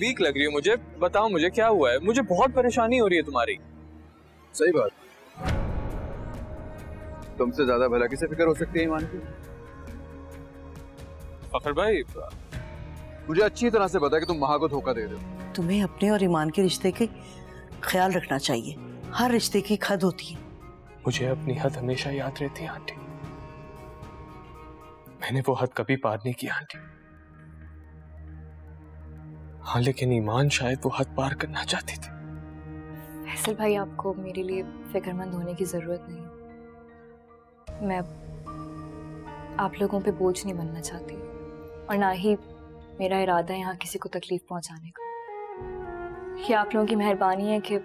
Week लग रही हो मुझे, बताओ मुझे क्या हुआ है, मुझे बहुत परेशानी हो रही है तुम्हारी। सही बात, तुमसे ज्यादा भला किसे फिक्र हो सकती है ईमान की? फखर भाई, मुझे अच्छी तरह से पता है कि तुम महा को धोखा दे रहे हो। तुम्हें अपने और ईमान के रिश्ते के ख्याल रखना चाहिए। हर रिश्ते की एक हद होती है। मुझे अपनी हद हमेशा याद रहती है आंटी। मैंने वो हद कभी पार नहीं की आंटी। हाँ, लेकिन ईमान शायद वो हद पार करना चाहती थी। फैसल भाई, आपको मेरे लिए फिक्रमंद होने की जरूरत नहीं। मैं आप लोगों पे बोझ नहीं बनना चाहती और ना ही मेरा इरादा है यहाँ किसी को तकलीफ पहुंचाने का। ये आप लोगों की मेहरबानी है कि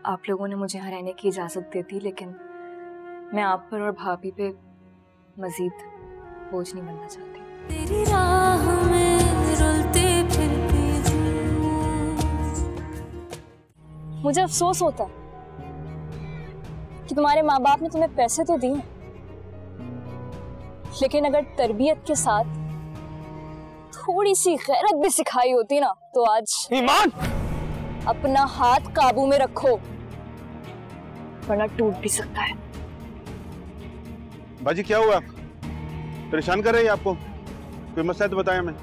आप लोगों ने मुझे यहाँ रहने की इजाजत दे दी, लेकिन मैं आप पर और भाभी पे मजीद बोझ नहीं बनना चाहती। तेरी राह में रुलते फिरती हूँ। मुझे अफसोस होता है कि तुम्हारे माँ बाप ने तुम्हें पैसे तो दिए, लेकिन अगर तरबियत के साथ थोड़ी सी गैरत भी सिखाई होती ना, तो आज ईमान, अपना हाथ काबू में रखो, वरना टूट भी सकता है। बाजी क्या हुआ? परेशान कर रही है आपको? कोई मसला है तो बताया। मैं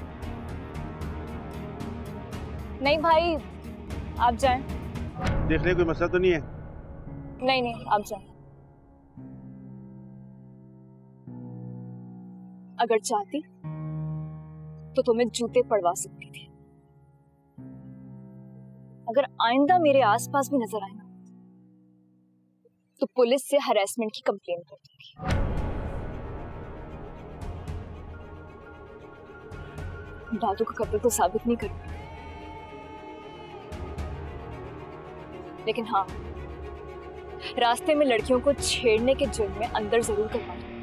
नहीं भाई, आप जाएं। देख रहे कोई मसला तो नहीं है? नहीं नहीं, आप जाएं। अगर चाहती तो तुम्हें जूते पड़वा सकती थी। अगर आइंदा मेरे आसपास भी नजर आए ना, तो पुलिस से हरासमेंट की कंप्लेन कर दूंगी। दादू का कत्ल तो साबित नहीं करूंगी, लेकिन हाँ, रास्ते में लड़कियों को छेड़ने के जुर्म में अंदर जरूर करवा दूंगी।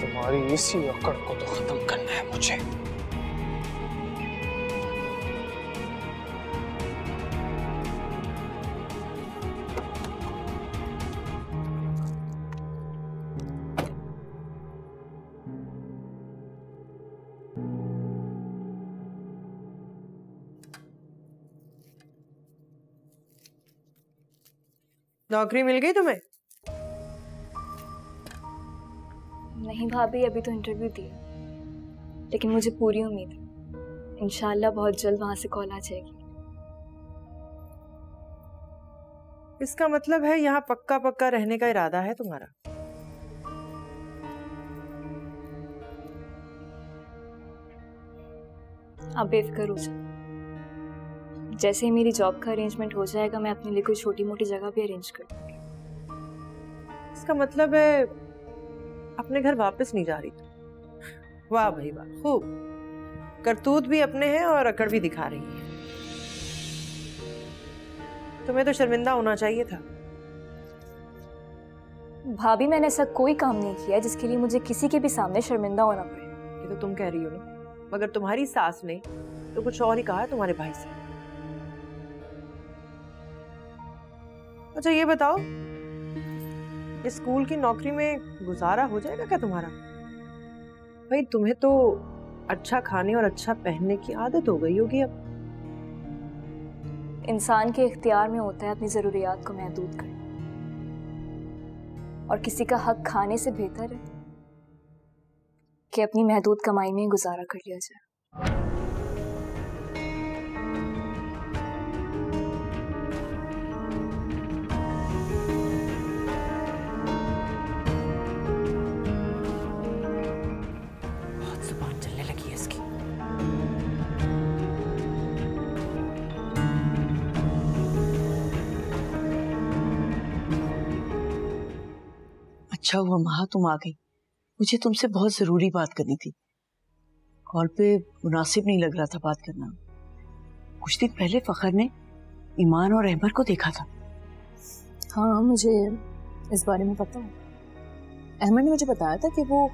तुम्हारी इसी अकड़ को तो खत्म करना है मुझे। नौकरी मिल गई तुम्हें? नहीं भाभी, अभी तो इंटरव्यू दी, लेकिन मुझे पूरी उम्मीद है इंशाल्लाह बहुत जल्द वहां से कॉल आ जाएगी। इसका मतलब है यहाँ पक्का पक्का रहने का इरादा है तुम्हारा? आप बेफिक्र हो जाओ, जैसे ही मेरी जॉब का अरेंजमेंट हो जाएगा, मैं अपने लिए कोई छोटी मोटी जगह भी अरेंज कर दूंगी। इसका मतलब है अपने घर वापस नहीं जा रही तुम? वाह भाई वाह, खूब। करतूत भी अपने हैं और अकड़ भी दिखा रही है। तुम्हें तो शर्मिंदा होना चाहिए था। भाभी, मैंने ऐसा कोई काम नहीं किया जिसके लिए मुझे किसी के भी सामने शर्मिंदा होना पड़े। ये तो तुम कह रही हो ना, मगर तुम्हारी सास ने तो कुछ और ही कहा है तुम्हारे भाई से। अच्छा ये बताओ, इस स्कूल की नौकरी में गुजारा हो जाएगा क्या तुम्हारा? भाई तुम्हें तो अच्छा खाने और अच्छा पहनने की आदत हो गई होगी अब। इंसान के इख्तियार में होता है अपनी जरूरियात को महदूद करना, और किसी का हक खाने से बेहतर है कि अपनी महदूद कमाई में ही गुजारा कर लिया जाए। अच्छा हुआ महा तुम आ गई, मुझे तुमसे बहुत जरूरी बात करनी थी। कॉल पे मुनासिब नहीं लग रहा था बात करना। कुछ दिन पहले फखर ने ईमान और अहमद को देखा था। हाँ, मुझे इस बारे में पता है। अहमद ने मुझे बताया था कि वो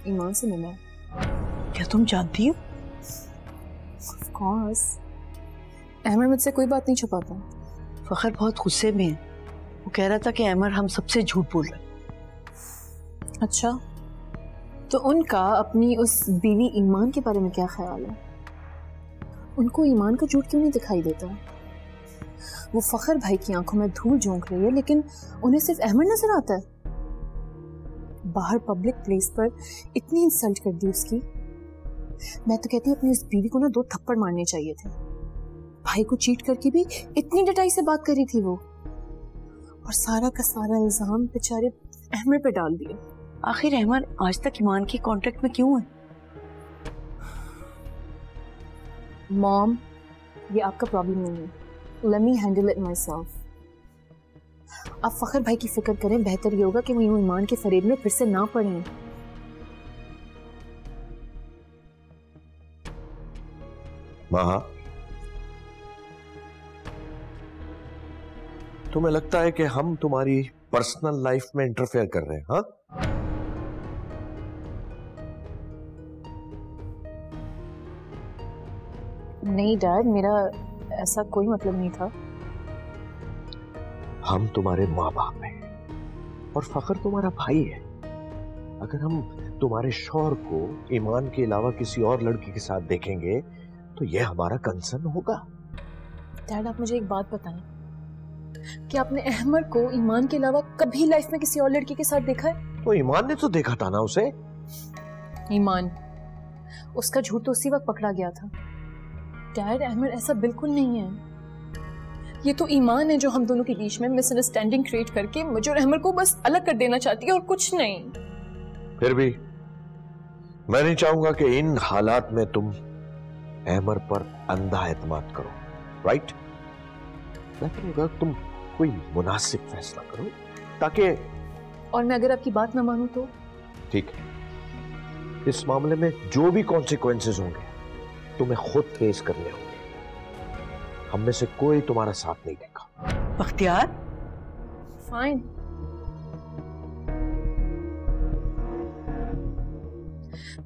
ईमान से मिला है। क्या तुम जानती हो? Of course. अहमद मुझसे कोई बात नहीं छुपाता। फखर बहुत गुस्से में है। वो कह रहा था कि अहमद हम सबसे झूठ बोल रहे हैं। अच्छा, तो उनका अपनी उस बीवी ईमान के बारे में क्या ख्याल है? उनको ईमान का झूठ क्यों नहीं दिखाई देता? वो फखर भाई की आंखों में धूल झोंक रही है, लेकिन उन्हें सिर्फ अहमद नजर आता है। बाहर पब्लिक प्लेस पर इतनी इंसल्ट कर दी उसकी। मैं तो कहती हूँ अपनी उस बीवी को ना 2 थप्पड़ मारने चाहिए थे। भाई को चीट करके भी इतनी डटाई से बात करी थी वो, और सारा का सारा इल्जाम बेचारे अहमद पे डाल दिया। आखिर अहमद आज तक ईमान के कॉन्ट्रैक्ट में क्यों है? मॉम, ये आपका प्रॉब्लम नहीं है। Let me handle it myself. आप फखर भाई की फिक्र करें, बेहतर ये होगा कि वो यूं ईमान के फरेब में फिर से ना पड़ें। महा, तुम्हें लगता है कि हम तुम्हारी पर्सनल लाइफ में इंटरफेयर कर रहे हैं? हाँ, नहीं डैड, मेरा ऐसा कोई मतलब नहीं था। हम तुम्हारे माँ बाप हैं और फखर तुम्हारा भाई है। अगर हम तुम्हारे शौहर को ईमान के अलावा किसी और लड़की के साथ देखेंगे तो यह हमारा कंसर्न होगा। डैड, आप मुझे एक बात बताएं कि आपने अहमद को ईमान के अलावा कभी लाइफ में किसी और लड़की के साथ देखा है? तो ईमान ने तो देखा था ना उसे। ईमान, उसका झूठ तो उसी वक्त पकड़ा गया था। डैड, अहमद ऐसा बिल्कुल नहीं है। ये तो ईमान है जो हम दोनों के बीच में मिसअंडरस्टैंडिंग क्रिएट करके मुझे और अहमद को बस अलग कर देना चाहती है और कुछ नहीं। फिर भी मैं नहीं चाहूंगा कि इन हालात में तुम अहमद पर अंधा एतमाद करो, राइट? बेहतर होगा तुम कोई मुनासिब फैसला करो ताकि। और मैं अगर आपकी बात ना मानूं तो? ठीक है, इस मामले में जो भी कॉन्सिक्वेंसेस होंगे तुम्हें खुद फेस करने होंगे। हम में से कोई तुम्हारा साथ नहीं देगा। बख्तियार, फाइन।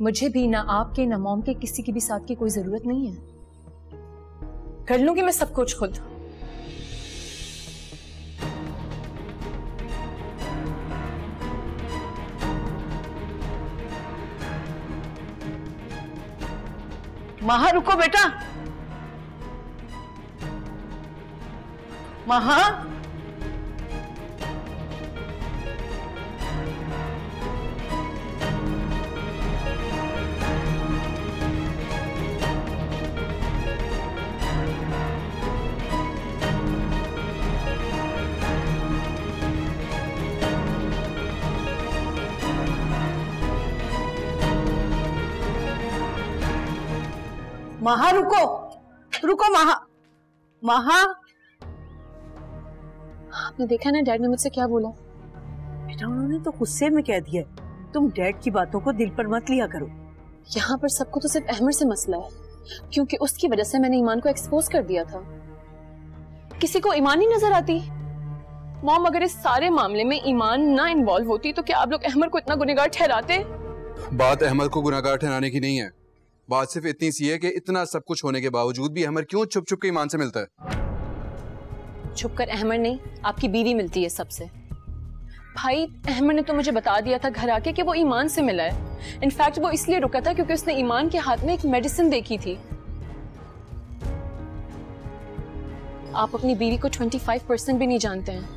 मुझे भी ना आपके ना मॉम के किसी की भी साथ की कोई जरूरत नहीं है। कर लूंगी मैं सब कुछ खुद। महा रुको बेटा। महा, महा रुको, रुको महा। महा, आपने देखा ना डैड ने मुझसे क्या बोला? बेटा उन्होंने तो गुस्से में कह दिया, तुम डैड की बातों को दिल पर मत लिया करो। यहाँ पर सबको तो सिर्फ अहमद से मसला है, क्योंकि उसकी वजह से मैंने ईमान को एक्सपोज कर दिया था। किसी को ईमान ही नजर आती? मॉम, अगर इस सारे मामले में ईमान ना इन्वॉल्व होती तो क्या आप लोग अहमद को इतना गुनहगार ठहराते? बात अहमद को गुनाहगार ठहराने की नहीं है। बात सिर्फ इतनी सी है कि इतना सब कुछ होने के बावजूद भी अहमद क्यों छुप छुप के ईमान से मिलता है? छुप कर अहमद नहीं, आपकी बीवी मिलती है सबसे। भाई, अहमद ने तो मुझे बता दिया था घर आके कि वो ईमान से मिला है। इनफैक्ट वो इसलिए रुका था क्योंकि उसने ईमान के हाथ में एक मेडिसिन देखी थी। आप अपनी बीवी को 25% भी नहीं जानते हैं।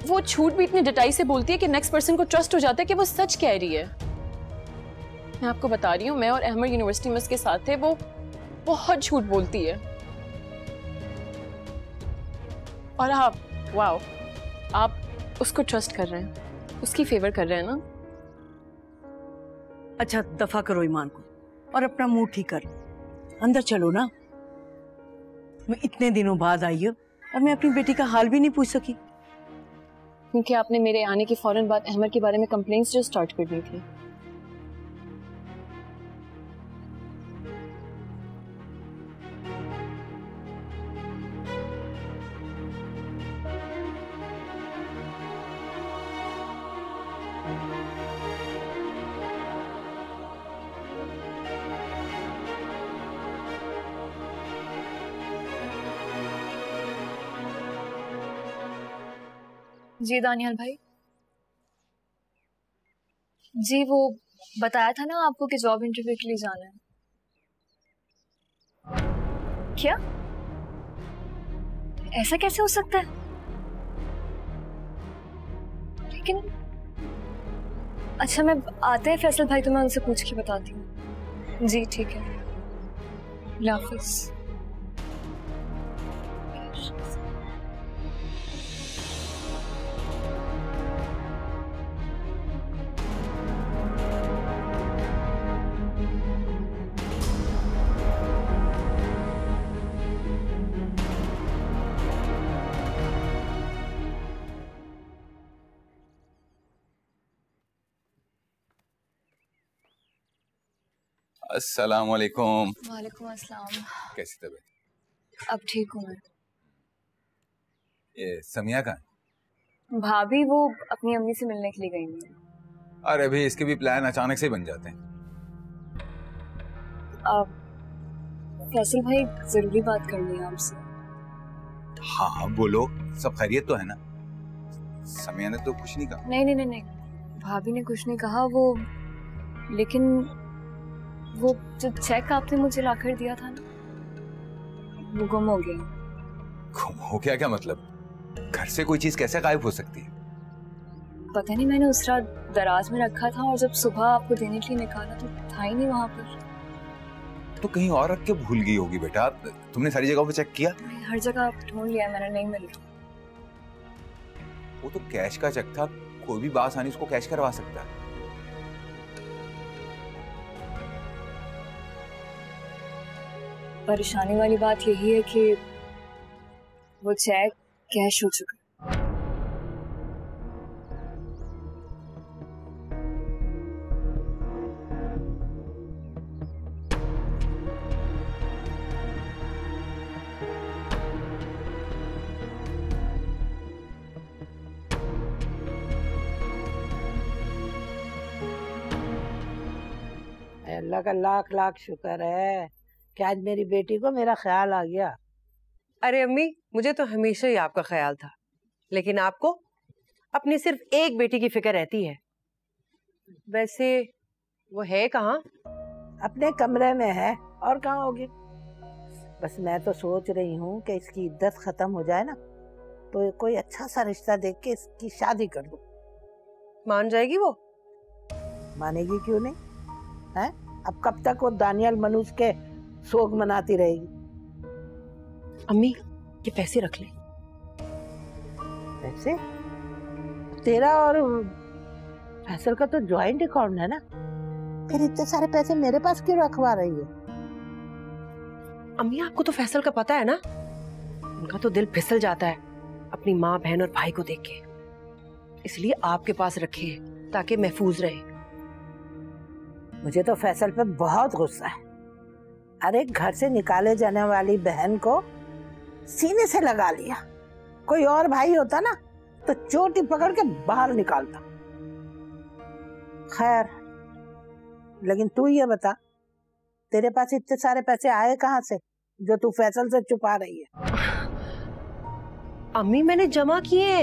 वो झूठ भी इतनी डटाई से बोलती है कि नेक्स्ट पर्सन को ट्रस्ट हो जाता है कि वो सच कह रही है। मैं आपको बता रही हूँ, मैं और अहमद यूनिवर्सिटी में उसके साथ थे, वो बहुत झूठ बोलती है। और आप, वाओ, आप उसको ट्रस्ट कर रहे हैं, उसकी फेवर कर रहे हैं ना? अच्छा दफा करो ईमान को और अपना मूड ठीक कर, अंदर चलो ना। मैं इतने दिनों बाद आई हूँ और मैं अपनी बेटी का हाल भी नहीं पूछ सकी। क्योंकि आपने मेरे आने के फौरन बाद अहमद के बारे में कंप्लेंट्स जो स्टार्ट कर दी थी। जी दानियाल भाई। जी वो बताया था ना आपको कि जॉब इंटरव्यू के लिए जाना है। क्या? ऐसा कैसे हो सकता है? लेकिन अच्छा, मैं आते हैं फैसल भाई तो मैं उनसे पूछ के बताती हूँ। जी ठीक है, अल्लाह हाफिज़। अस्सलाम वालेकुम। वालेकुम अस्सलाम। कैसी तबीयत? अब ठीक हूँ मैं। ये समिया कहाँ है? भाभी वो अपनी अम्मी से मिलने के लिए गई हैं। अरे भाई इसके भी प्लान अचानक से ही बन जाते हैं। फैसल भाई जरूरी बात करनी है आपसे। हाँ बोलो, सब खैरियत तो है ना? समिया ने तो कुछ नहीं कहा? नहीं, भाभी ने कुछ नहीं कहा। वो लेकिन वो जो चेक आपने मुझे लाकर दिया था ना, वो गुम हो गया। गुम हो गया? क्या मतलब? घर से कोई चीज कैसे गायब हो सकती है? पता नहीं, मैंने उस रात दराज में रखा था और जब सुबह आपको देने के लिए निकाला तो था ही नहीं वहां पर। तो कहीं और रख के भूल गई होगी बेटा। तुमने सारी जगहों पे चेक किया? हर जगह ढूंढ लिया मैंने, नहीं मिल रहा। वो तो कैश का चेक था, कोई भी बासानी उसको कैश करवा सकता है। परेशानी वाली बात यही है कि वो चेक कैश हो चुका। अल्लाह का लाख लाख शुक्र है कि आज मेरी बेटी को मेरा ख्याल आ गया। अरे अम्मी, मुझे तो हमेशा ही आपका ख्याल था, लेकिन आपको अपनी सिर्फ एक बेटी की फिक्र रहती है। वैसे वो है कहाँ? अपने कमरे में है, और कहाँ होगी। बस मैं तो सोच रही हूँ कि इसकी इद्दत खत्म हो जाए ना, तो कोई अच्छा सा रिश्ता देख के इसकी शादी कर दूँ। मान जाएगी वो? मानेगी क्यों नहीं है? अब कब तक वो दानियाल मनुज के सोग मनाती रहेगी। अम्मी ये पैसे रख ले। पैसे? तेरा और फैसल का तो ज्वाइंट अकाउंट है ना, फिर इतने सारे पैसे मेरे पास क्यों रखवा रही है? अम्मी आपको तो फैसल का पता है ना, उनका तो दिल फिसल जाता है अपनी माँ बहन और भाई को देख के, इसलिए आपके पास रखे हैं ताकि महफूज रहे। मुझे तो फैसल पे बहुत गुस्सा है। अरे घर से निकाले जाने वाली बहन को सीने से लगा लिया। कोई और भाई होता ना तो चोटी पकड़ के बाहर निकालता। खैर, लेकिन तू ये बता, तेरे पास इतने सारे पैसे आए कहाँ से जो तू फैसल से छुपा रही है? अम्मी मैंने जमा किए,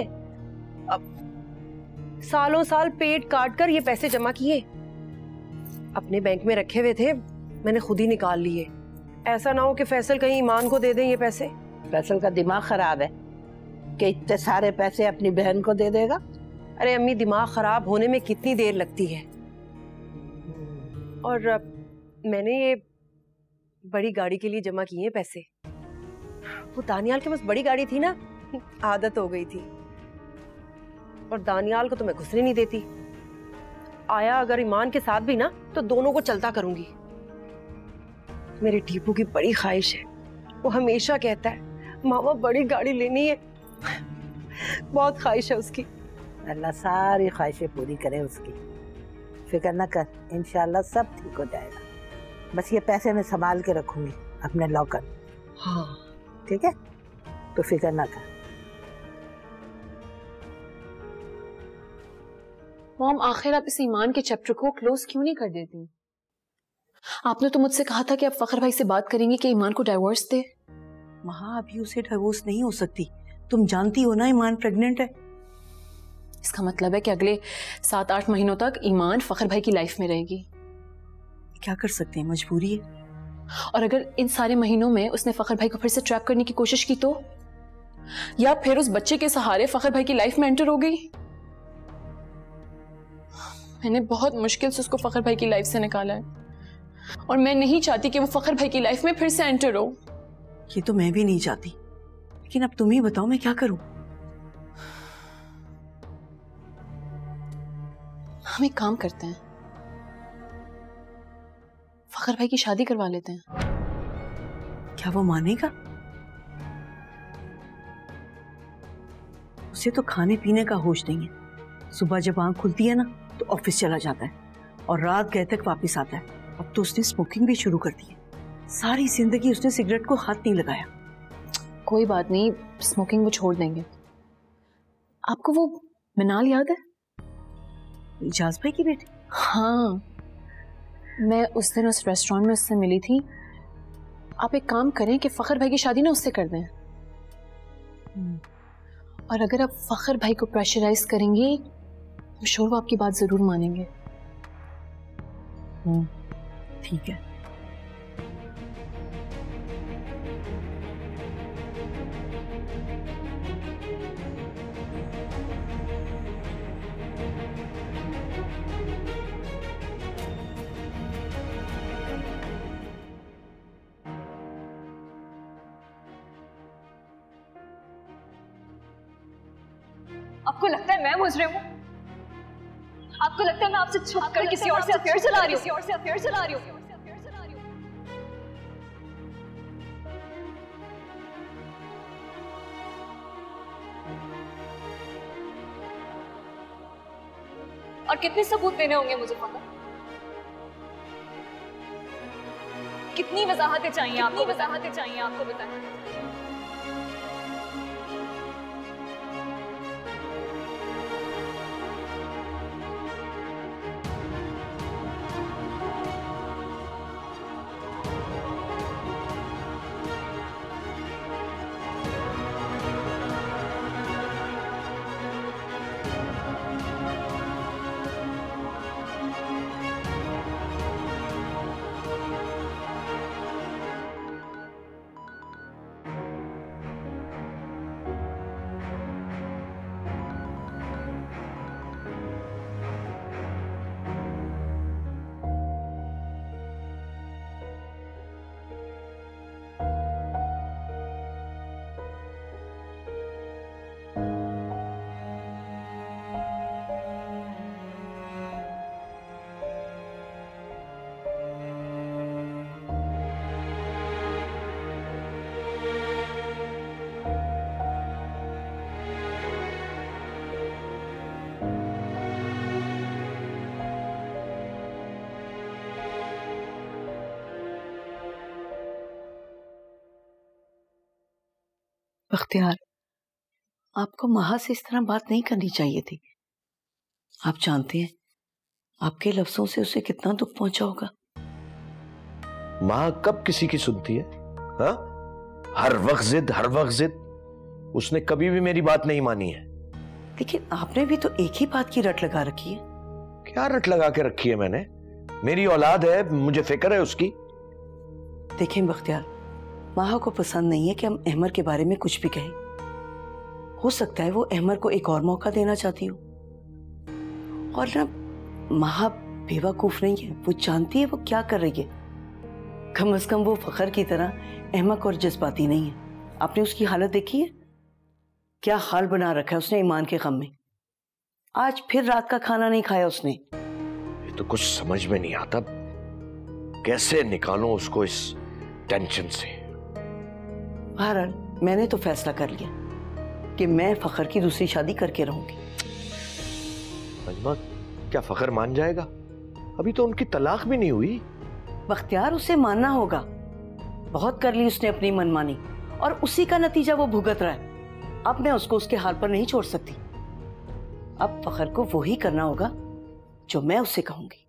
अब सालों साल पेट काट कर ये पैसे जमा किए। अपने बैंक में रखे हुए थे, मैंने खुद ही निकाल लिए। ऐसा ना हो कि फैसल कहीं ईमान को दे दें ये पैसे। फैसल का दिमाग खराब है कि इतने सारे पैसे अपनी बहन को दे देगा। अरे अम्मी, दिमाग खराब होने में कितनी देर लगती है। और मैंने ये बड़ी गाड़ी के लिए जमा किए हैं पैसे। वो दानियाल के पास बड़ी गाड़ी थी ना, आदत हो गई थी। और दानियाल को तो मैं घुसने नहीं देती। आया अगर ईमान के साथ भी ना तो दोनों को चलता करूंगी। मेरे टीपू की बड़ी ख्वाहिश है, वो हमेशा कहता है मामा बड़ी गाड़ी लेनी है। बहुत ख्वाहिश है उसकी। अल्लाह सारी ख्वाहिशें पूरी करे उसकी। फिक्र न कर, इंशाल्लाह सब ठीक हो जाएगा। बस ये पैसे मैं संभाल के रखूंगी अपने लॉकर। हाँ ठीक है, तो फिक्र न कर। मॉम, आखिर आप इस ईमान के चैप्टर को क्लोज क्यों नहीं कर देती? आपने तो मुझसे कहा था कि आप फखर भाई से बात करेंगे कि ईमान को डाइवोर्स दे। वहां अभी उसे डिवोर्स नहीं हो सकती। तुम जानती हो ना ईमान प्रेग्नेंट है। इसका मतलब है कि अगले 7-8 महीनों तक ईमान फखर भाई की लाइफ में रहेगी। क्या कर सकते हैं, मजबूरी है। और अगर इन सारे महीनों में उसने फखर भाई को फिर से ट्रैप करने की कोशिश की तो, या फिर उस बच्चे के सहारे फखर भाई की लाइफ में एंटर हो गई। मैंने बहुत मुश्किल से उसको फखर भाई की लाइफ से निकाला है और मैं नहीं चाहती कि वो फखर भाई की लाइफ में फिर से एंटर हो। ये तो मैं भी नहीं चाहती, लेकिन अब तुम ही बताओ मैं क्या करूं। हम एक काम करते हैं, फखर भाई की शादी करवा लेते हैं। क्या वो मानेगा? उसे तो खाने पीने का होश नहीं है। सुबह जब आंख खुलती है ना तो ऑफिस चला जाता है और रात गए तक वापस आता है। अब तो उसने स्मोकिंग भी शुरू कर दी है। सारी जिंदगी उसने सिगरेट को हाथ नहीं लगाया। कोई बात नहीं, स्मोकिंग वो छोड़ देंगे। आपको वो मिनाल याद है, इजाज भाई की बेटी? हाँ, मैं उस दिन उस रेस्टोरेंट में उससे मिली थी। आप एक काम करें कि फखर भाई की शादी ना उससे कर दें। और अगर आप फखर भाई को प्रेशराइज करेंगी, I'm sure वो आपकी बात जरूर मानेंगे। ठीक है। आपको लगता है मैं मुजरिम हूँ? आपको लगता है मैं आपसे छुप कर किसी और से अफेयर चला रही हूँ? और कितने सबूत देने होंगे मुझे पता? कितनी वजाहतें चाहिए आपको बताएं? बख्तियार, आपको महा से इस तरह बात नहीं करनी चाहिए थी। आप जानते हैं आपके लफ्जों से उसे कितना दुख पहुंचा होगा। माँ कब किसी की सुनती है? हाँ, हर वक्त जिद। उसने कभी भी मेरी बात नहीं मानी है। लेकिन आपने भी तो एक ही बात की रट लगा रखी है। क्या रट लगा के रखी है मैंने? मेरी औलाद है, मुझे फिक्र है उसकी। देखें बख्तियार, माहा को पसंद नहीं है कि हम अहमर के बारे में कुछ भी कहें। हो सकता है वो अहमर को एक और मौका देना चाहती हो। और ना, माहा बेवकूफ नहीं है, वो जानती है वो क्या कर रही है। कम से कम वो फखर की तरह अहमक और जज्बाती नहीं है। आपने उसकी हालत देखी है? क्या हाल बना रखा है उसने ईमान के गम में। आज फिर रात का खाना नहीं खाया उसने। ये तो कुछ समझ में नहीं आता, कैसे निकालूं उसको इस टेंशन से। बहरहाल मैंने तो फैसला कर लिया कि मैं फखर की दूसरी शादी करके रहूंगी। नजमा, क्या फखर मान जाएगा? अभी तो उनकी तलाक भी नहीं हुई। बख्तियार, उसे मानना होगा। बहुत कर ली उसने अपनी मनमानी और उसी का नतीजा वो भुगत रहा है। अब मैं उसको उसके हाल पर नहीं छोड़ सकती। अब फखर को वो ही करना होगा जो मैं उससे कहूंगी।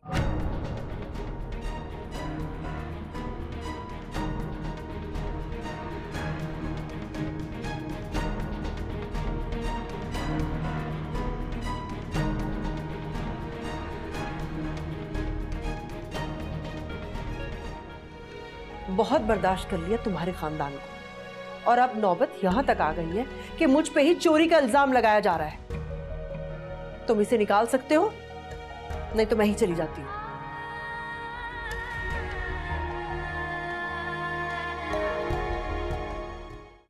बहुत बर्दाश्त कर लिया तुम्हारे खानदान को, और अब नौबत यहां तक आ गई है कि मुझ पे ही चोरी का इल्जाम लगाया जा रहा है। तुम इसे निकाल सकते हो, नहीं तो मैं ही चली जाती हूँ।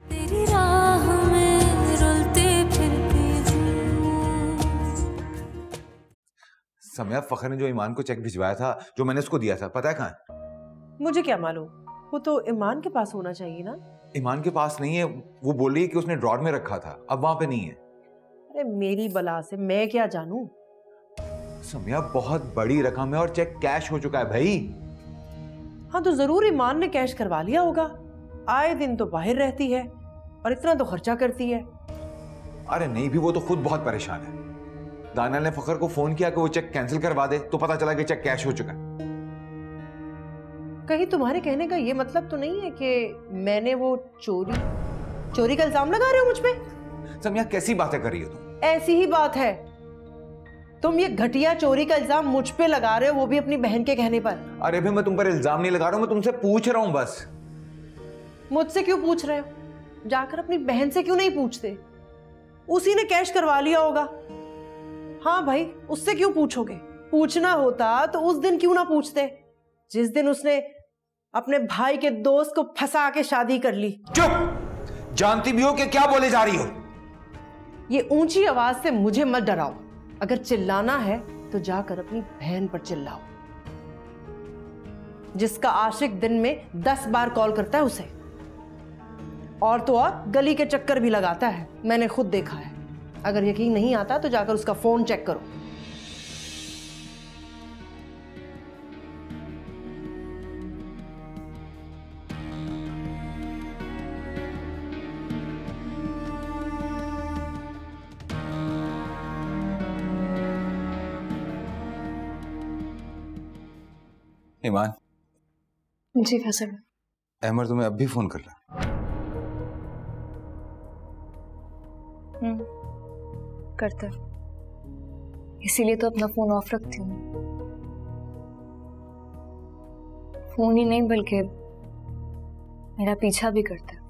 तेरी राह में रुलते फिरती हूँ। सम्या, फखर ने जो ईमान को चेक भिजवाया था, जो मैंने उसको दिया था, पता है कहाँ है? मुझे क्या मालूम, वो तो ईमान के पास होना चाहिए ना। ईमान के पास नहीं है, वो बोल रही है कि उसने ड्रॉर में रखा था, अब वहां पे नहीं है। अरे मेरी बला से मैं क्या जानूं। सम्या, बहुत बड़ी रकम है और चेक कैश हो चुका है भाई। हाँ तो जरूर ईमान ने कैश करवा लिया होगा, आए दिन तो बाहर रहती है और इतना तो खर्चा करती है। अरे नहीं भी, वो तो खुद बहुत परेशान है। दानियाल ने फखर को फोन किया कि वो चेक कैंसिल करवा दे, तो पता चला कि चेक कैश हो चुका है। कहीं तुम्हारे कहने का ये मतलब तो नहीं है कि मैंने वो चोरी का इल्जाम लगा रहे हो मुझ पे? सम्या, कैसी बातें कर रही हो तुम? ऐसी ही बात है, तुम ये घटिया चोरी का इल्जाम मुझ पे लगा रहे हो, वो भी अपनी बहन के कहने पर। अरे भाई, मैं तुम पर इल्जाम नहीं लगा रहा हूं, मैं तुमसे पूछ रहा हूं बस। मुझसे क्यों पूछ रहे हो? जाकर अपनी बहन से क्यों नहीं पूछते? उसी ने कैश करवा लिया होगा। हाँ भाई, उससे क्यों पूछोगे? पूछना होता तो उस दिन क्यों ना पूछते, जिस दिन उसने अपने भाई के दोस्त को फंसा के शादी कर ली। चुप! जानती भी हो कि क्या बोले जा रही हो? ये ऊंची आवाज से मुझे मत डराओ। अगर चिल्लाना है तो जाकर अपनी बहन पर चिल्लाओ, जिसका आशिक दिन में 10 बार कॉल करता है उसे, और तो और गली के चक्कर भी लगाता है, मैंने खुद देखा है। अगर यकीन नहीं आता तो जाकर उसका फोन चेक करो। ईमान। जी फैसल। अहमद तुम्हें अब भी फोन कर रहा है? करता है, इसीलिए तो अपना फोन ऑफ रखती हूँ। फोन ही नहीं बल्कि मेरा पीछा भी करता है।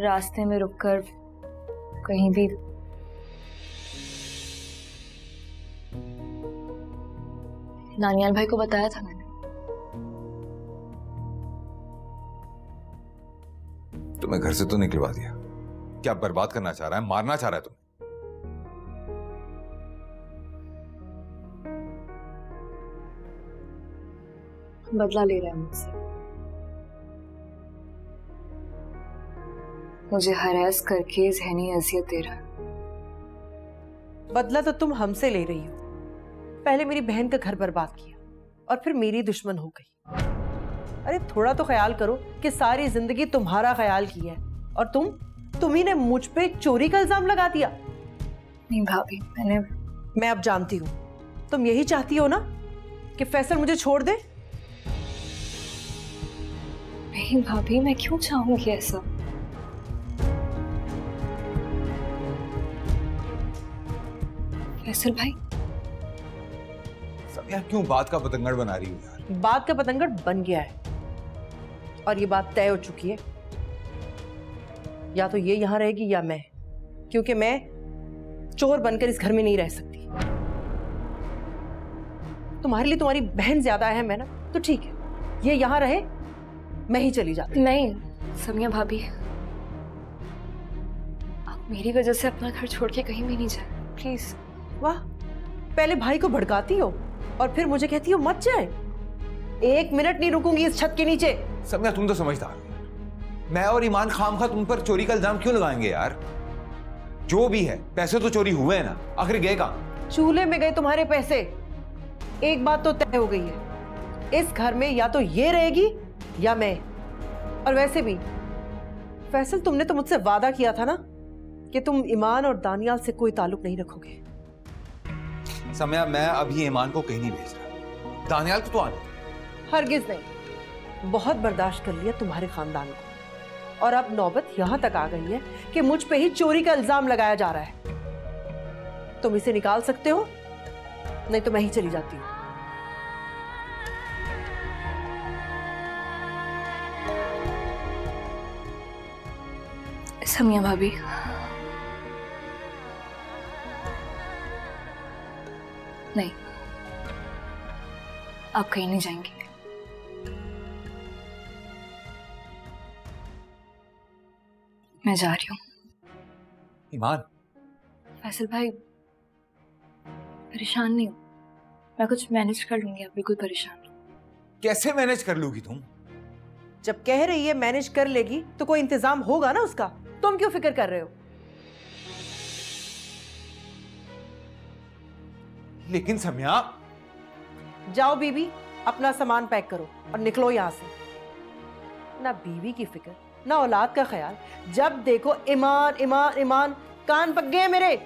रास्ते में रुककर कहीं भी दानियाल भाई को बताया था मैंने। तुम्हें घर से तो निकलवा दिया, क्या बर्बाद करना चाह रहा है, मारना चाह रहा है तुम्हें? बदला ले रहा है मुझसे, मुझे हरास करके ज़हनी अजियत दे रहा है। बदला तो तुम हमसे ले रही हो। पहले मेरी बहन का घर बर्बाद किया और फिर मेरी दुश्मन हो गई। अरे थोड़ा तो ख्याल करो कि सारी जिंदगी तुम्हारा ख्याल किया है और तुम ही ने मुझ पे चोरी का इल्जाम लगा दिया। नहीं भाभी, मैं अब जानती हूँ तुम यही चाहती हो ना कि फैसल मुझे छोड़ दे। नहीं भाभी, मैं क्यों चाहूंगी ऐसा? फैसल भाई, सम्या क्यों बात का पतंगड़ बना रही हो यार? बात का पतंगड़ बन गया है और ये बात तय हो चुकी है, या तो ये यहां रहेगी या मैं, क्योंकि मैं चोर बनकर इस घर में नहीं रह सकती। तुम्हारे लिए तुम्हारी बहन ज्यादा अहम है ना, तो ठीक है, ये यहां रहे, मैं ही चली जाती। नहीं सम्या भाभी, आप मेरी वजह से अपना घर छोड़ के कहीं भी नहीं जाए प्लीज। वाह, पहले भाई को भड़काती हो और फिर मुझे कहती हो मत जाए। 1 मिनट नहीं रुकूंगी इस छत के नीचे। सम्या तुम तो समझदार हो, मैं और ईमान खामखा तुम पर चोरी का इल्जाम क्यों लगाएंगे यार? जो भी है, पैसे तो चोरी हुए हैं ना, आखिर गए कहां? चूल्हे में गए तुम्हारे पैसे। एक बात तो तय हो गई है, इस घर में या तो ये रहेगी या मैं। और वैसे भी फैसल, तुमने तो मुझसे वादा किया था ना कि तुम ईमान और दानियाल से कोई ताल्लुक नहीं रखोगे। सम्या, मैं अभी ईमान को कहीं नहीं भेज रहा, दानियाल को तो आने। हरगिज नहीं, बहुत बर्दाश्त कर लिया तुम्हारे खानदान को, और अब नौबत यहां तक आ गई है कि मुझ पे ही चोरी का इल्जाम लगाया जा रहा है। तुम इसे निकाल सकते हो, नहीं तो मैं ही चली जाती हूँ। समिया भाभी, नहीं, आप कहीं नहीं जाएंगे। मैं जा रही हूँ। ईमान। फैसल भाई, परेशान नहीं हो, मैं कुछ मैनेज कर लूंगी, आप बिल्कुल परेशान हो। कैसे मैनेज कर लूगी तुम? जब कह रही है मैनेज कर लेगी तो कोई इंतजाम होगा ना उसका, तुम क्यों फिक्र कर रहे हो? लेकिन समिया। जाओ बीबी, अपना सामान पैक करो और निकलो यहां से। ना बीवी की फिक्र, ना औलाद का ख्याल, जब देखो ईमान ईमान ईमान, कान पक गए मेरे।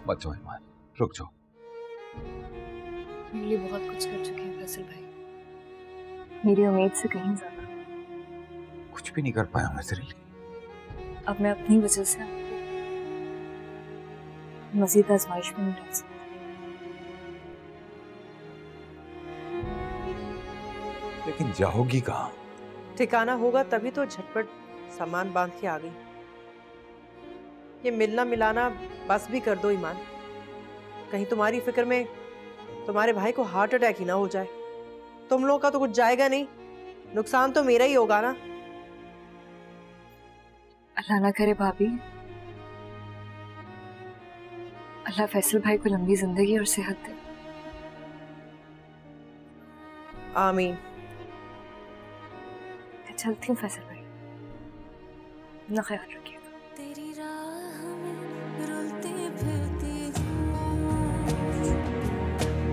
मत जाओ ईमान, रुक जाओ। मेरे लिए बहुत कुछ कर चुके हैं फैसल भाई, मेरी उम्मीद से कहीं ज्यादा। कुछ भी नहीं कर पाया मैं तेरे लिए। अब मैं अपनी वजह से आपको मजीद आजमाइश में नहीं डाल सकती। लेकिन जाओगी कहाँ? ठिकाना होगा तभी तो झटपट सामान बांध के आ गई। ये मिलना मिलाना बस भी कर दो ईमान, कहीं तुम्हारी फिक्र में तुम्हारे भाई को हार्ट अटैक ही ना हो जाए। तुम लोगों का तो कुछ जाएगा नहीं, नुकसान तो मेरा ही होगा ना। अल्लाह ना करे भाभी, अल्लाह फैसल भाई को लंबी जिंदगी और सेहत दे। आमीन। मैं चलती हूँ फैसल भाई, अपना ख्याल रखिए। तेरी राह में रुलती फिरती हूँ,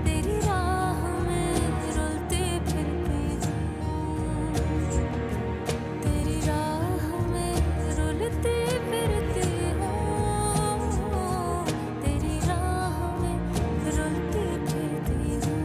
तेरी राह में रुलती फिरती हूँ, तेरी राह में रुलती फिरती हूँ, तेरी राह में रुलती फिरती हूँ।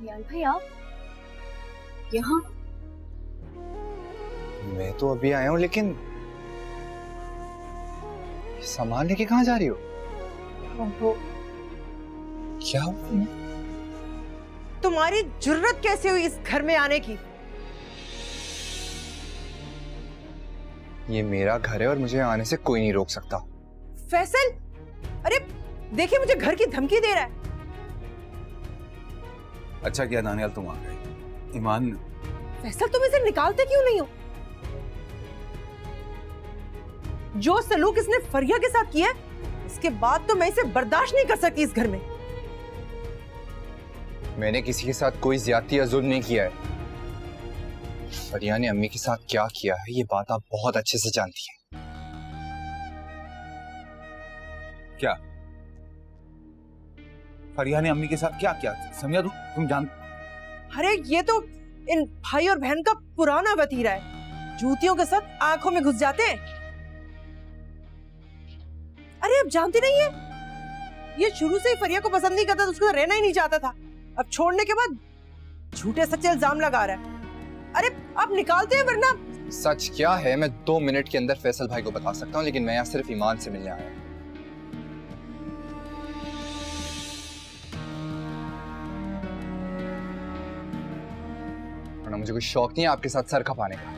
यार भाई आप यहाँ? मैं तो अभी आया हूँ, लेकिन सामान लेके कहाँ जा रही हो? क्या हुआ? तुम्हारी जुर्रत कैसे हुई इस घर में आने की? ये मेरा घर है और मुझे आने से कोई नहीं रोक सकता। फैसल, अरे देखिए मुझे घर की धमकी दे रहा है। अच्छा किया दानियाल तुम आ गए। ईमान। फैसल तुम इसे निकालते क्यों नहीं हो? जो सलूक इसने फरिया के साथ किया है, इसके बाद तो मैं इसे बर्दाश्त नहीं कर सकती इस घर में। मैंने किसी के साथ कोई ज्यादती या जुल्म नहीं किया है। फरिया ने अम्मी के साथ क्या किया है, ये बात आप बहुत अच्छे से जानती हैं। क्या फरिया ने अम्मी के साथ क्या किया? समझा तुम जान? अरे ये तो इन भाई और बहन का पुराना वतीरा है, जूतियों के साथ आंखों में घुस जाते हैं। अरे अब जानती नहीं है, ये शुरू से ही फरिया को पसंद नहीं करता था, उसको रहना ही नहीं चाहता था। अब छोड़ने के बाद झूठे सच्चे इल्जाम लगा रहा है। अरे अब निकालते हैं वरना। सच क्या है मैं 2 मिनट के अंदर फैसल भाई को बता सकता हूँ, लेकिन मैं यहाँ सिर्फ ईमान से मिलने आया हूँ। वरना मुझे कोई शौक नहीं है आपके साथ सर खपाने का।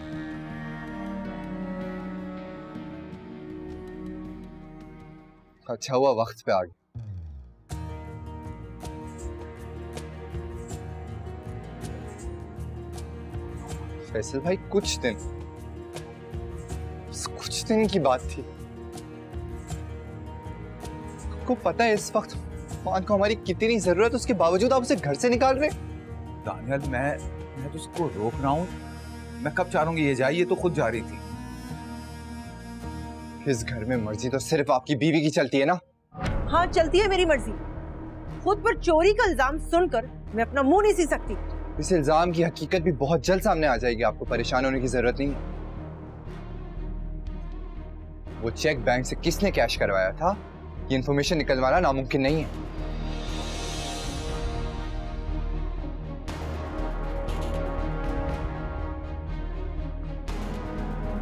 अच्छा हुआ वक्त पे आ गया। फैसल भाई कुछ दिन की बात थी। आपको पता है इस वक्त मान को हमारी कितनी जरूरत है, उसके बावजूद आप उसे घर से निकाल रहे। दानियल मैं तो उसको रोक रहा हूँ। मैं कब चाह रहा हूँ ये जाए, ये तो खुद जा रही थी। इस घर में मर्जी तो सिर्फ आपकी बीवी की चलती है ना? हाँ चलती है मेरी मर्जी। खुद पर चोरी का इल्जाम सुनकर मैं अपना मुंह नहीं सी सकती। इस इल्जाम की हकीकत भी बहुत जल्द सामने आ जाएगी, आपको परेशान होने की जरूरत नहीं है। वो चेक बैंक से किसने कैश करवाया था, ये इंफॉर्मेशन निकलवाना नामुमकिन नहीं है।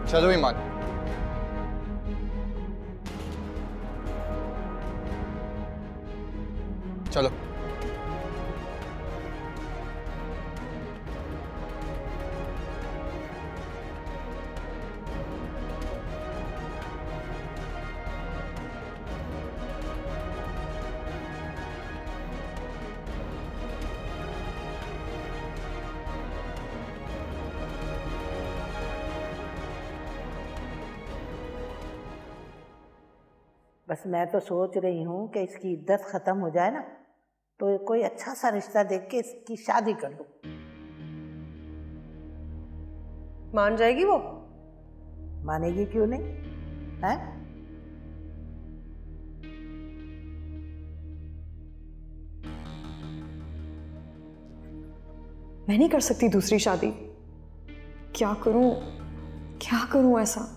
चलो ईमान, चलो। बस मैं तो सोच रही हूँ कि इसकी इद्दत खत्म हो जाए ना, तो कोई अच्छा सा रिश्ता देख के इसकी शादी कर दूं। मान जाएगी वो? मानेगी क्यों नहीं है? मैं नहीं कर सकती दूसरी शादी। क्या करूं ऐसा?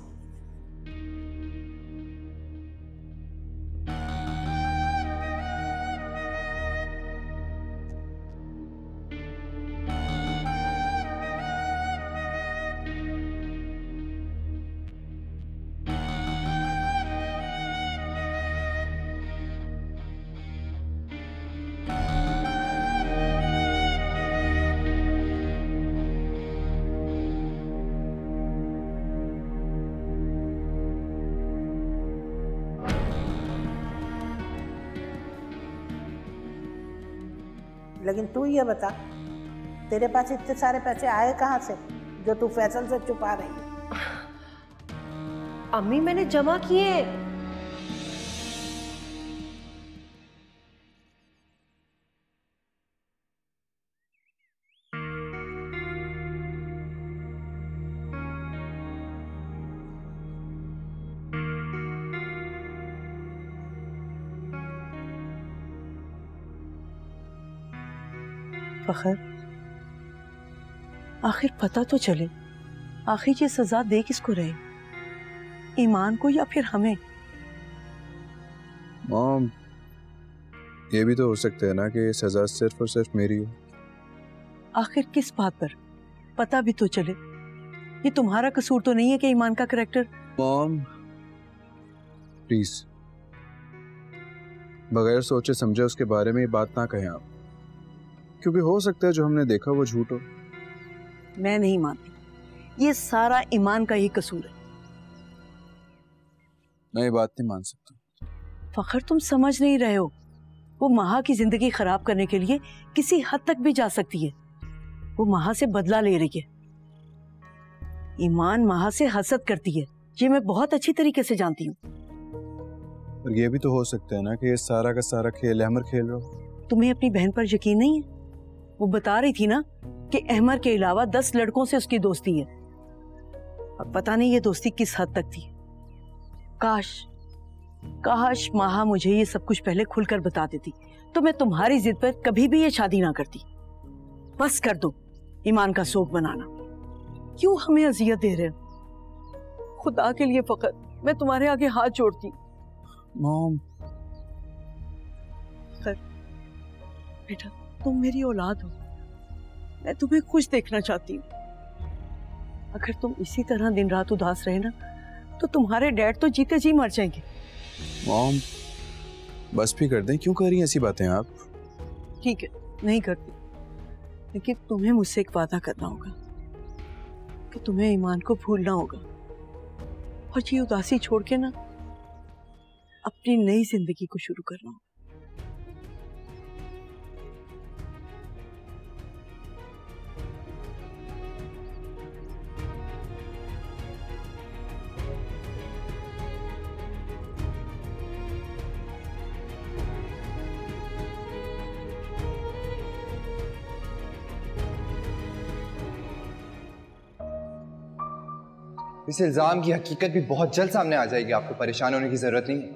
लेकिन तू ये बता, तेरे पास इतने सारे पैसे आए कहाँ से जो तू फैसल से छुपा रही है? अम्मी मैंने जमा किए। फखर, आखिर पता तो चले, आखिर ये सजा दे किसको रहे, ईमान को या फिर हमें? मॉम, ये भी तो हो सकता है ना कि ये सजा सिर्फ और सिर्फ मेरी हो। आखिर किस बात पर? पता भी तो चले। ये तुम्हारा कसूर तो नहीं है कि ईमान का करैक्टर। मॉम प्लीज, बगैर सोचे समझे उसके बारे में ये बात ना कहें आप, क्योंकि हो सकता है जो हमने देखा वो झूठ हो। मैं नहीं मानती, ये सारा ईमान का ही कसूर है। मैं ये बात नहीं मान सकता। फखर, तुम समझ नहीं रहे हो। वो महा की जिंदगी खराब करने के लिए किसी हद तक भी जा सकती है। वो महा से बदला ले रही है। ईमान महा से हसद करती है, ये मैं बहुत अच्छी तरीके से जानती हूँ। और ये भी तो हो सकता है ना कि ये सारा का सारा खेल अहमर खेल रहा हो। तुम्हें अपनी बहन पर यकीन नहीं है? वो बता रही थी ना कि अहमर के अलावा 10 लड़कों से उसकी दोस्ती है। अब पता नहीं ये दोस्ती किस हद तक थी। काश महा मुझे ये सब कुछ पहले खुलकर बता देती, तो मैं तुम्हारी जिद पर कभी भी ये शादी ना करती। बस कर दो, ईमान का शोक बनाना। क्यों हमें अजियत दे रहे हो? खुदा के लिए फकत मैं तुम्हारे आगे हाथ जोड़ती। मॉम, बेटा तुम मेरी औलाद हो, मैं तुम्हें खुश देखना चाहती हूँ। अगर तुम इसी तरह दिन रात उदास रहे ना तो तुम्हारे डैड तो जीते जी मर जाएंगे। मॉम बस भी कर दें, क्यों कर रही हैं ऐसी बातें आप? ठीक है, नहीं करती, लेकिन तुम्हें मुझसे एक वादा करना होगा कि तुम्हें ईमान को भूलना होगा और ये उदासी छोड़ के ना अपनी नई जिंदगी को शुरू करना होगा। इस इल्जाम की हकीकत भी बहुत जल्द सामने आ जाएगी, आपको परेशान होने की जरूरत नहीं है।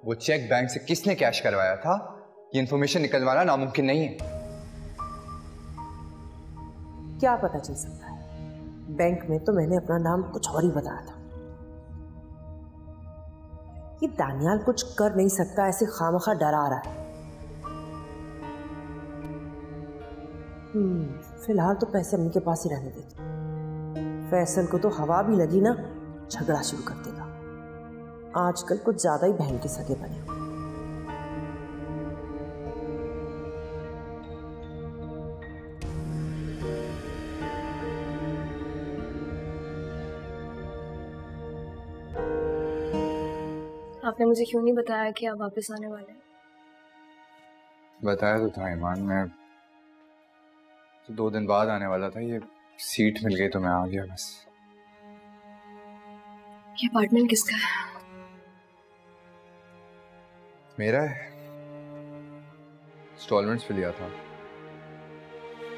वो चेक बैंक से किसने कैश करवाया था, ये इंफॉर्मेशन निकलवाना नामुमकिन नहीं है। क्या पता चल सकता है? बैंक में तो मैंने अपना नाम कुछ और ही बताया था। ये दानियाल कुछ कर नहीं सकता, ऐसे खामखा डरा रहा है। फिलहाल तो पैसे अम्मी के पास ही रहने देते। फैसल को तो हवा भी लगी ना झगड़ा शुरू कर देगा। आजकल कुछ ज्यादा ही बहन के सगे बने। आपने मुझे क्यों नहीं बताया कि आप वापस आने वाले हैं? बताया तो था ईमान, मैं तो 2 दिन बाद आने वाला था। ये सीट मिल गई तो मैं आ गया बस। ये अपार्टमेंट किसका है? मेरा है, इंस्टॉलमेंट्स पे लिया था।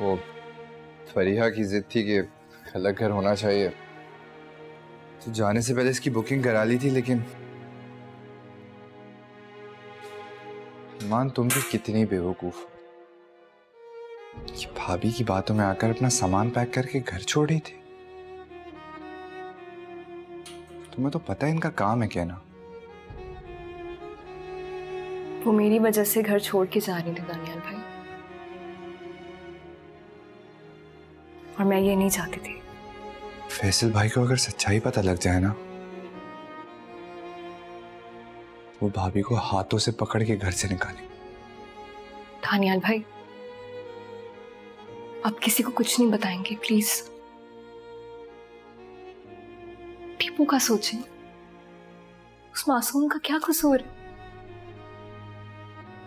वो फरीहा की जिद थी कि अलग घर होना चाहिए, तो जाने से पहले इसकी बुकिंग करा ली थी। लेकिन ईमान तुम भी कितनी बेवकूफ हो, ये भाभी की बातों में आकर अपना सामान पैक करके घर छोड़ रही थी। तुम्हें तो पता है इनका काम है कहना। वो मेरी वजह से घर छोड़ के जा रही थी दानियाल भाई, और मैं ये नहीं चाहती थी। फैसल भाई को अगर सच्चाई पता लग जाए ना, वो भाभी को हाथों से पकड़ के घर से निकाले। दानियाल भाई आप किसी को कुछ नहीं बताएंगे प्लीज। टीपू का सोचें, उस मासूम का क्या कसूर है?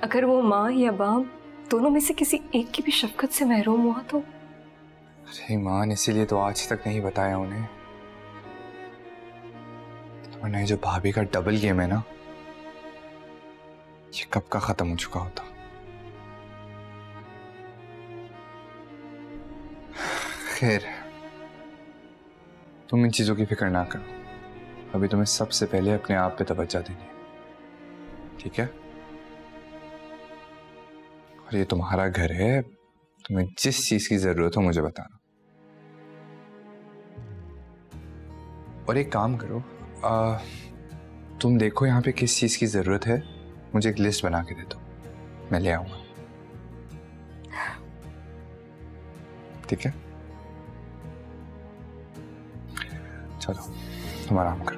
अगर वो माँ या बाप दोनों में से किसी एक की भी शफकत से महरूम हुआ तो? अरे ईमान, इसीलिए तो आज तक नहीं बताया उन्हें, वरना जो भाभी का डबल गेम है ना, ये कब का खत्म हो चुका होता। खैर, तुम इन चीजों की फिक्र ना करो, अभी तुम्हें सबसे पहले अपने आप पे तवज्जो देनी है, ठीक है? और ये तुम्हारा घर है, तुम्हें जिस चीज की जरूरत हो मुझे बताना। और एक काम करो, तुम देखो यहाँ पे किस चीज की जरूरत है, मुझे एक लिस्ट बना के दे दो, मैं ले आऊंगा, ठीक है? चलो तुम आराम करो।